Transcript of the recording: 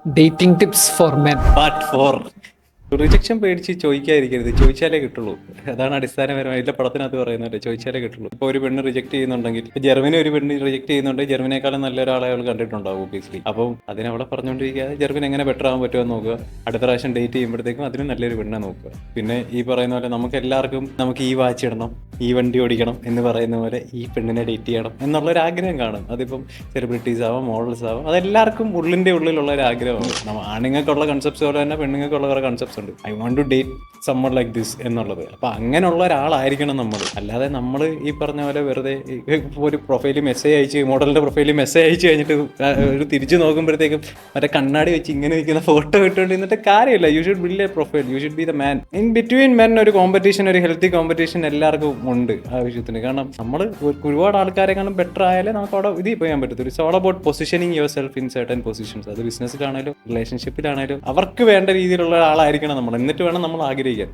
Dating tips four men. Part 4. Rejection പേടിച്ച് ചോദിക്കാതിരിക്കരുത്, ചോദിച്ചാലേ കിട്ടുള്ളൂ. അതാണ് അടിസ്ഥാനപരമായി എല്ലാ പടത്തിനകത്ത് പറയുന്നത്, ചോദിച്ചാലേ കിട്ടുള്ളൂ. ഇപ്പോൾ ഒരു പെണ്ണ് റിജക്ട് ചെയ്യുന്നുണ്ടെങ്കിൽ, ഇപ്പോൾ ജർമ്മനി ഒരു പെണ്ണ് റിജക്ട് ചെയ്യുന്നുണ്ടെങ്കിൽ ജർമ്മനേക്കാളും നല്ലൊരാളെ അവൾ കണ്ടിട്ടുണ്ടാവും ഒബിയസ്ലി. അപ്പോൾ അതിനവളെ പറഞ്ഞുകൊണ്ടിരിക്കാതെ ജർമ്മനി എങ്ങനെ ബെറ്റർ ആകാൻ പറ്റുമെന്ന് നോക്കുക. അടുത്ത പ്രാവശ്യം ഡേറ്റ് ചെയ്യുമ്പോഴത്തേക്കും അതിന് നല്ലൊരു പെണ്ണെ നോക്കുക. പിന്നെ ഈ പറയുന്ന പോലെ നമുക്ക് എല്ലാവർക്കും നമുക്ക് ഈ വാച്ച് ഇടണം, ഈ വണ്ടി ഓടിക്കണം എന്ന് പറയുന്ന പോലെ ഈ പെണ്ണിനെ ഡേറ്റ് ചെയ്യണം എന്നുള്ളൊരു ആഗ്രഹം കാണും. അതിപ്പം സെലിബ്രിറ്റീസ് ആവാം, മോഡൽസ് ആവാം, അതെല്ലാവർക്കും ഉള്ളിൻ്റെ ഉള്ളിലുള്ള ഒരു ആഗ്രഹമാണ്. ആണുങ്ങൾക്കുള്ള കൺസെപ്റ്റ്സ് പോലെ തന്നെ പെണ്ണുങ്ങൾക്കുള്ള കുറേ കൺസെപ്റ്റ്സ് ഉണ്ട്. I want to date summer like this എന്നുള്ളത്. അപ്പോൾ അങ്ങനെയുള്ള ഒരാളായിരിക്കണം നമ്മൾ. അല്ലാതെ നമ്മൾ ഈ പറഞ്ഞ പോലെ വെറുതെ ഒരു പ്രൊഫൈലിൽ മെസ്സേജ് അയച്ച്, മോഡലിൻ്റെ പ്രൊഫൈലിൽ മെസ്സേജ് അയച്ച് കഴിഞ്ഞിട്ട് ഒരു തിരിച്ച് നോക്കുമ്പോഴത്തേക്കും മറ്റേ കണ്ണാടി വെച്ച് ഇങ്ങനെ നിൽക്കുന്ന ഫോട്ടോ ഇട്ടുകൊണ്ട് നിന്നിട്ട് കാര്യമില്ല. You should build A profile, you should be the man. In between men ഒരു കോമ്പറ്റീഷൻ, ഒരു ഹെൽത്തി കോമ്പറ്റീഷൻ എല്ലാവർക്കും ഉണ്ട് ആവശ്യത്തിന്. കാരണം നമ്മൾ ഒരുപാട് ആൾക്കാരെക്കാളും ബെറ്റർ ആയാലേ നമുക്ക് അവിടെ ഇത് ചെയ്യാൻ പറ്റത്തുള്ളൂ. It's all about positioning your self in certain positions. അത് ബിസിനസ്സിലാണേലും റിലേഷൻഷിപ്പിലാണേലും അവർക്ക് വേണ്ട രീതിയിലുള്ള ആളായിരിക്കണം നമ്മൾ. എന്നിട്ട് വേണം നമ്മൾ ആഗ്രഹിക്കാൻ.